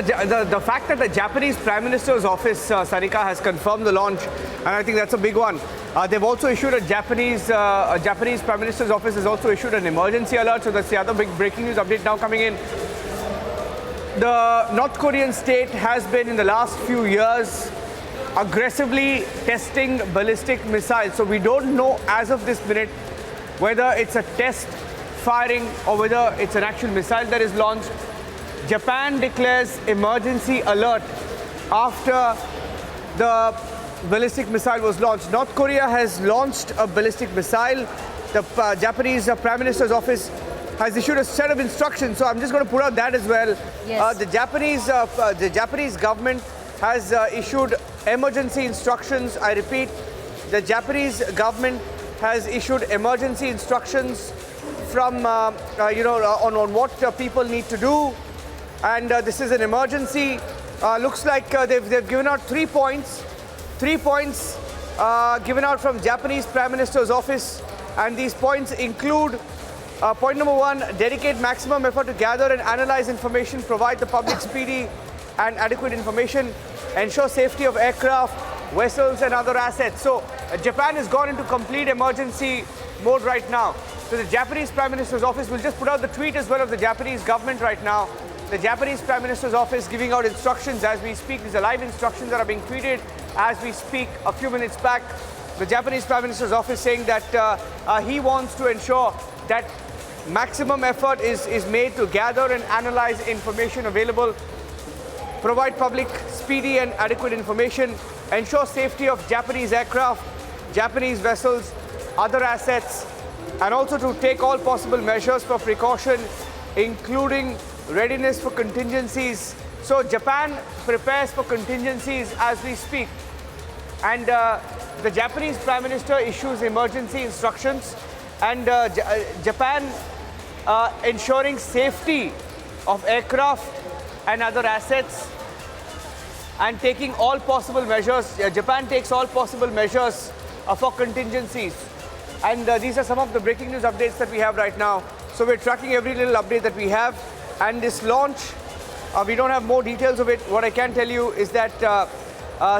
the fact that the Japanese Prime Minister's office, Sarika, has confirmed the launch, and I think that's a big one. They've also issued a Japanese Prime Minister's office has also issued an emergency alert. So that's the other big breaking news update now coming in. The North Korean state has been in the last few years aggressively testing ballistic missiles. So we don't know as of this minute whether it's a test firing or whether it's an actual missile that is launched. Japan declares emergency alert after the ballistic missile was launched. North Korea has launched a ballistic missile. The Japanese Prime Minister's office has issued a set of instructions. So I'm just going to put out that as well. Yes. The Japanese government has issued emergency instructions. I repeat, the Japanese government has issued emergency instructions from on what people need to do. And this is an emergency. Looks like they've given out 3 points. 3 points given out from Japanese Prime Minister's office. And these points include point number 1, dedicate maximum effort to gather and analyze information, provide the public speedy and adequate information, ensure safety of aircraft, vessels and other assets. So Japan has gone into complete emergency mode right now. So the Japanese Prime Minister's office will just put out the tweet as well of the Japanese government right now. The Japanese Prime Minister's office giving out instructions as we speak. These are live instructions that are being tweeted as we speak a few minutes back. The Japanese Prime Minister's office saying that he wants to ensure that maximum effort is made to gather and analyze information available, provide public speedy and adequate information, ensure safety of Japanese aircraft, Japanese vessels, other assets, and also to take all possible measures for precaution, including readiness for contingencies. So Japan prepares for contingencies as we speak. And the Japanese Prime Minister issues emergency instructions, and Japan ensuring safety of aircraft and other assets and taking all possible measures. Japan takes all possible measures for contingencies. And these are some of the breaking news updates that we have right now. So we're tracking every little update that we have. And this launch, we don't have more details of it. What I can tell you is that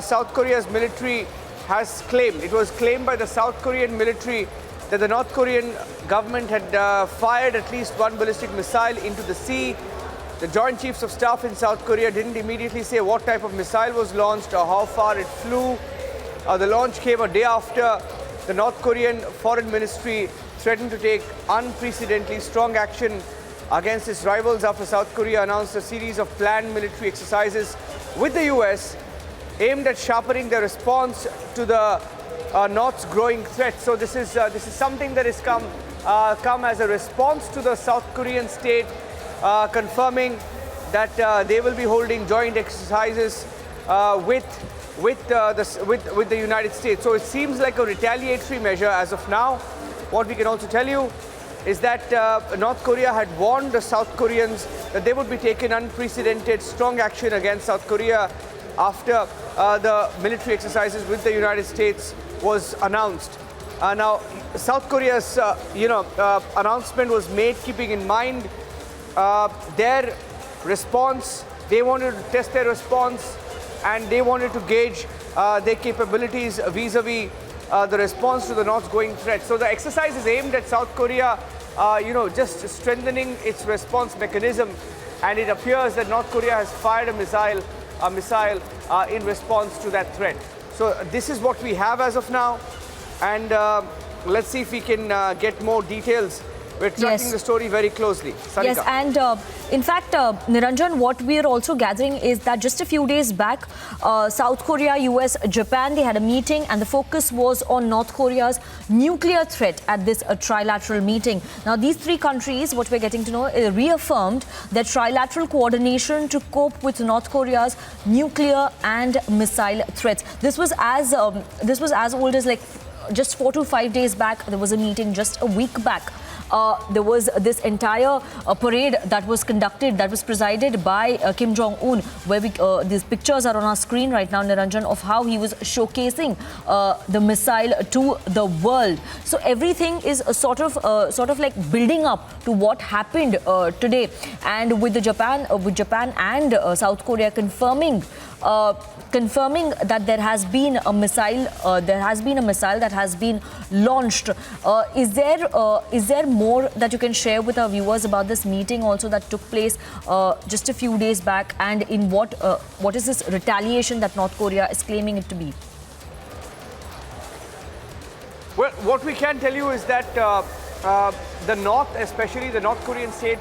South Korea's military has claimed, it was claimed by the South Korean military that the North Korean government had fired at least one ballistic missile into the sea. The Joint Chiefs of Staff in South Korea didn't immediately say what type of missile was launched or how far it flew. The launch came a day after the North Korean Foreign Ministry threatened to take unprecedentedly strong action against its rivals after South Korea announced a series of planned military exercises with the US aimed at sharpening their response to the North's growing threat. So this is something that has come as a response to the South Korean state confirming that they will be holding joint exercises with the United States. So it seems like a retaliatory measure as of now. What we can also tell you is that North Korea had warned the South Koreans that they would be taking unprecedented strong action against South Korea after the military exercises with the United States was announced. Now, South Korea's announcement was made keeping in mind their response. They wanted to test their response and they wanted to gauge their capabilities vis-a-vis the response to the North's growing threat. So the exercise is aimed at South Korea, just strengthening its response mechanism. And it appears that North Korea has fired a missile in response to that threat. So this is what we have as of now. And let's see if we can get more details. We're tracking the story very closely. Sarika. Yes, and in fact, Niranjan, what we are also gathering is that just a few days back, South Korea, US, Japan, they had a meeting and the focus was on North Korea's nuclear threat at this trilateral meeting. Now, these three countries, what we're getting to know, reaffirmed their trilateral coordination to cope with North Korea's nuclear and missile threats. This was as old as like just 4 to 5 days back. There was a meeting just a week back. there was this entire parade that was conducted, that was presided by Kim Jong-un, where these pictures are on our screen right now, Niranjan, of how he was showcasing the missile to the world. So everything is sort of like building up to what happened today, and with Japan and South Korea confirming that there has been a missile that has been launched. Is there more that you can share with our viewers about this meeting also that took place just a few days back, and in what is this retaliation that North Korea is claiming it to be? Well, what we can tell you is that the North, especially the North Korean state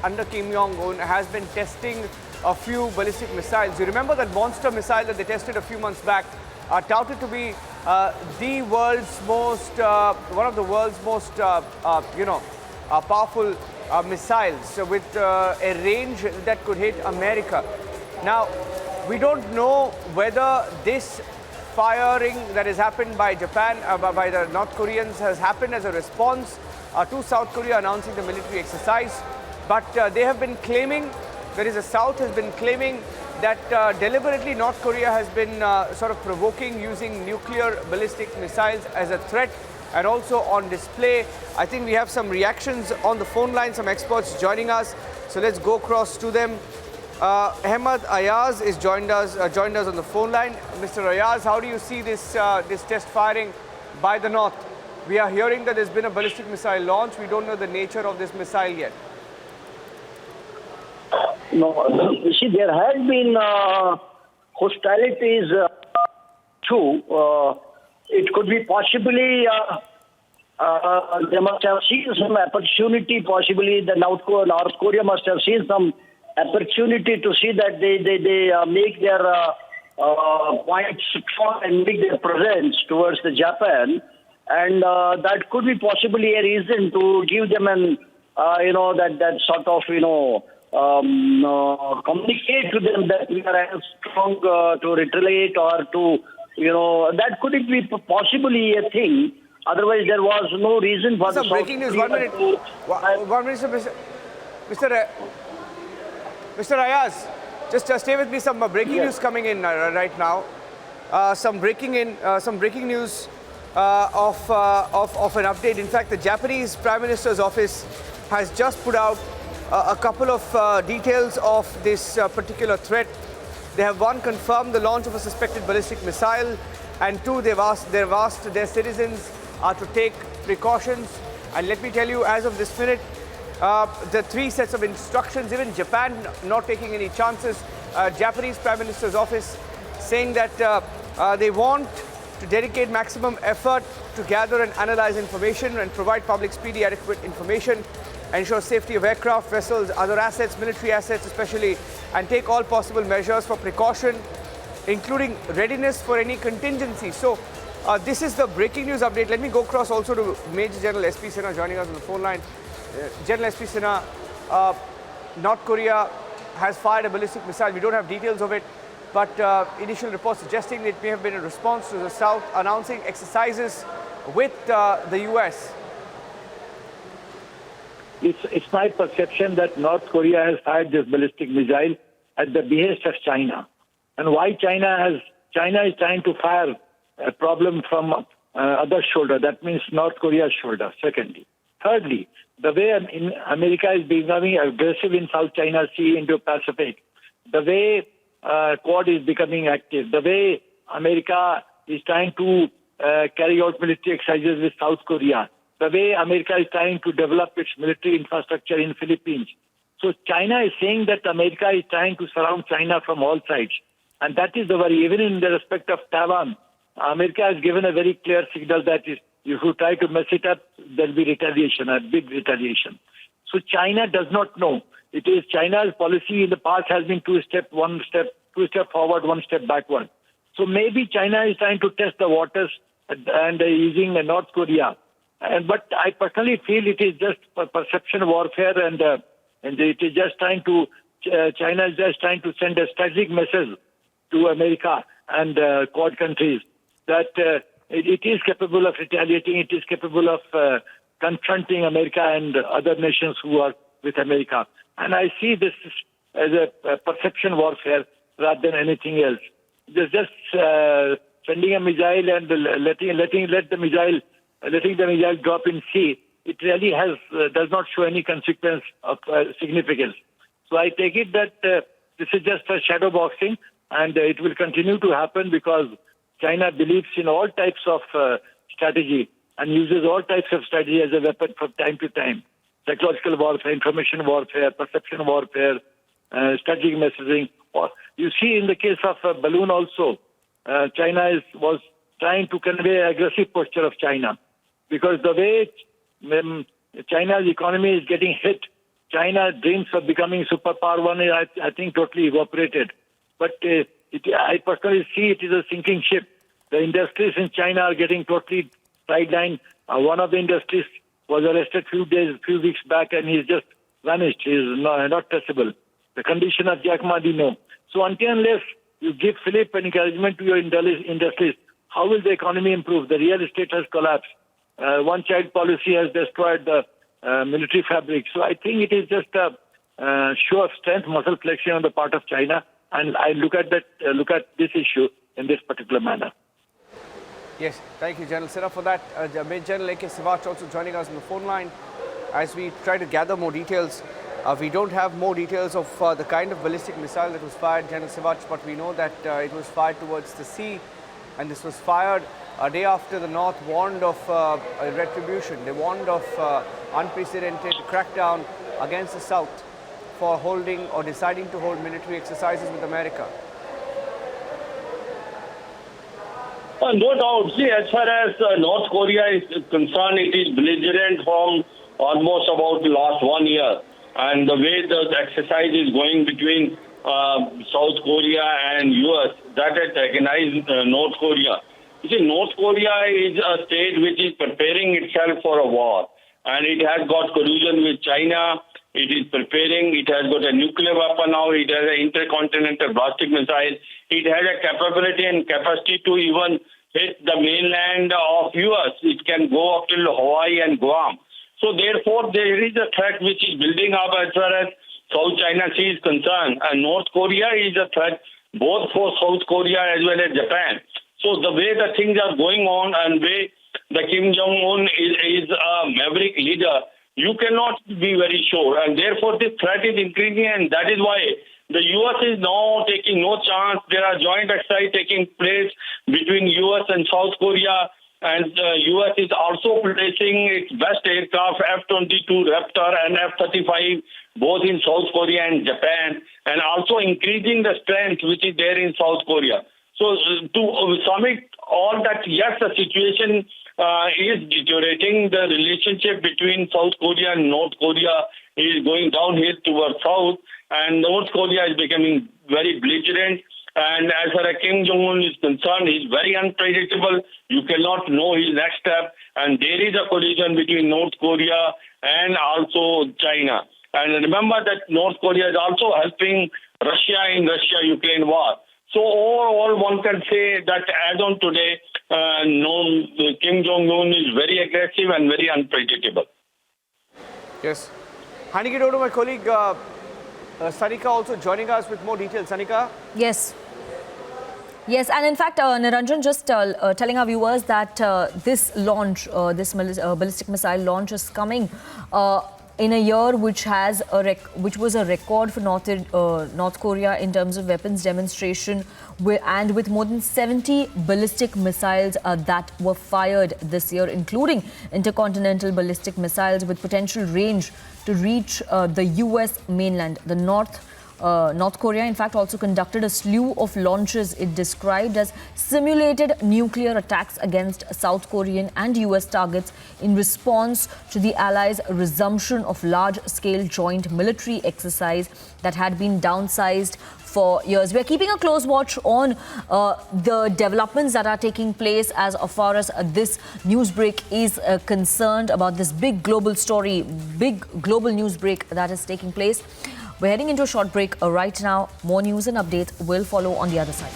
under Kim Jong-un, has been testing a few ballistic missiles. You remember that monster missile that they tested a few months back, touted to be one of the world's most powerful missiles with a range that could hit America. Now, we don't know whether this firing that has happened by Japan, by the North Koreans, has happened as a response to South Korea announcing the military exercise. But they have been claiming, the South has been claiming that deliberately North Korea has been sort of provoking using nuclear ballistic missiles as a threat and also on display. I think we have some reactions on the phone line, some experts joining us. So let's go across to them. Ahmed Ayaz is joined us on the phone line. Mr. Ayaz, how do you see this test firing by the North? We are hearing that there's been a ballistic missile launch. We don't know the nature of this missile yet. No, you see, there has been hostilities too. It could be possibly they must have seen some opportunity. Possibly the North Korea must have seen some opportunity to see that they make their points strong and make their presence towards the Japan, and that could be possibly a reason to give them an that sort of communicate to them that we are strong to retaliate or to that could be possibly a thing. Otherwise, there was no reason for some breaking news. 1 minute. 1 minute, Mr. Ayaz, just stay with me. Some breaking news coming in right now. Some breaking news of an update. In fact, the Japanese Prime Minister's office has just put out a couple of details of this particular threat. They have, one, confirmed the launch of a suspected ballistic missile, and two, they've asked their citizens to take precautions. And let me tell you, as of this minute, the three sets of instructions, even Japan not taking any chances. Japanese Prime Minister's office saying that they want to dedicate maximum effort to gather and analyze information and provide public speedy, adequate information, ensure safety of aircraft, vessels, other assets, military assets especially, and take all possible measures for precaution, including readiness for any contingency. So this is the breaking news update. Let me go across also to Major General S.P. Sinha joining us on the phone line. General S.P. Sinha, North Korea has fired a ballistic missile. We don't have details of it, but initial reports suggesting it may have been a response to the South announcing exercises with the U.S. It's my perception that North Korea has fired this ballistic missile at the behest of China. And why China is trying to fire a problem from other shoulder, that means North Korea's shoulder, secondly. Thirdly, the way America is becoming aggressive in South China Sea into Pacific, the way Quad is becoming active, the way America is trying to carry out military exercises with South Korea, the way America is trying to develop its military infrastructure in Philippines. So China is saying that America is trying to surround China from all sides. And that is the worry. Even in the respect of Taiwan, America has given a very clear signal that if you try to mess it up, there will be retaliation, a big retaliation. So China does not know. It is China's policy in the past has been two step forward, one step backward. So maybe China is trying to test the waters and using North Korea. But I personally feel it is just perception warfare, and it is just trying to China is just trying to send a strategic message to America and Quad countries that it is capable of retaliating, it is capable of confronting America and other nations who are with America. And I see this as a perception warfare rather than anything else. Just sending a missile and letting the missile drop in sea, it really does not show any consequence of significance. So I take it that this is just a shadow boxing, and it will continue to happen because China believes in all types of strategy and uses all types of strategy as a weapon from time to time. Psychological warfare, information warfare, perception warfare, strategic messaging. You see in the case of balloon also, China was trying to convey an aggressive posture of China because the way China's economy is getting hit, China's dreams of becoming superpower one is, I think, totally evaporated. But I personally see it is a sinking ship. The industries in China are getting totally sidelined. One of the industries was arrested few weeks back, and he's just vanished. He's not traceable. The condition of Jack Ma, no. So until unless you give fillip and encouragement to your industries, how will the economy improve? The real estate has collapsed. One-child policy has destroyed the military fabric. So I think it is just a show of strength, muscle flexion on the part of China, and I look at this issue in this particular manner. Yes, thank you, General Sirra, for that. Major General A.K. Siwach also joining us on the phone line as we try to gather more details. We don't have more details of the kind of ballistic missile that was fired, General Siwach, but we know that it was fired towards the sea, and this was fired a day after the North warned of retribution. They warned of unprecedented crackdown against the South for holding or deciding to hold military exercises with America. No doubt. See, as far as North Korea is concerned, it is belligerent from almost about the last 1 year. And the way the exercise is going between South Korea and US, that has agonized North Korea. You see, North Korea is a state which is preparing itself for a war. And it has got collusion with China. It is preparing. It has got a nuclear weapon now. It has an intercontinental ballistic missile. It has a capability and capacity to even hit the mainland of US. It can go up till Hawaii and Guam. So therefore, there is a threat which is building up as far as South China Sea is concerned. And North Korea is a threat both for South Korea as well as Japan. So the way the things are going on and way the Kim Jong-un is a maverick leader, you cannot be very sure. And therefore, this threat is increasing, and that is why the U.S. is now taking no chance. There are joint exercises taking place between U.S. and South Korea, and the U.S. is also placing its best aircraft, F-22 Raptor and F-35, both in South Korea and Japan, and also increasing the strength which is there in South Korea. So to summit all that, yes, the situation is deteriorating. The relationship between South Korea and North Korea is going downhill towards South, and North Korea is becoming very belligerent. And as far as Kim Jong-un is concerned, he's very unpredictable. You cannot know his next step. And there is a collision between North Korea and also China. And remember that North Korea is also helping Russia in Russia-Ukraine war. So overall, one can say that as on today, Kim Jong-un is very aggressive and very unpredictable. Yes. Handing it over to my colleague Sanika also joining us with more details. Sanika? Yes. Yes, and in fact, Niranjan, just telling our viewers that this launch, this ballistic missile launch is coming in a year which was a record for North Korea in terms of weapons demonstration, and with more than 70 ballistic missiles that were fired this year, including intercontinental ballistic missiles with potential range to reach the US mainland. The North Korea, in fact, also conducted a slew of launches it described as simulated nuclear attacks against South Korean and US targets in response to the allies' resumption of large-scale joint military exercise that had been downsized for years. We're keeping a close watch on the developments that are taking place as far as this news break is concerned about this big global story, big global news break that is taking place. We're heading into a short break right now. More news and updates will follow on the other side.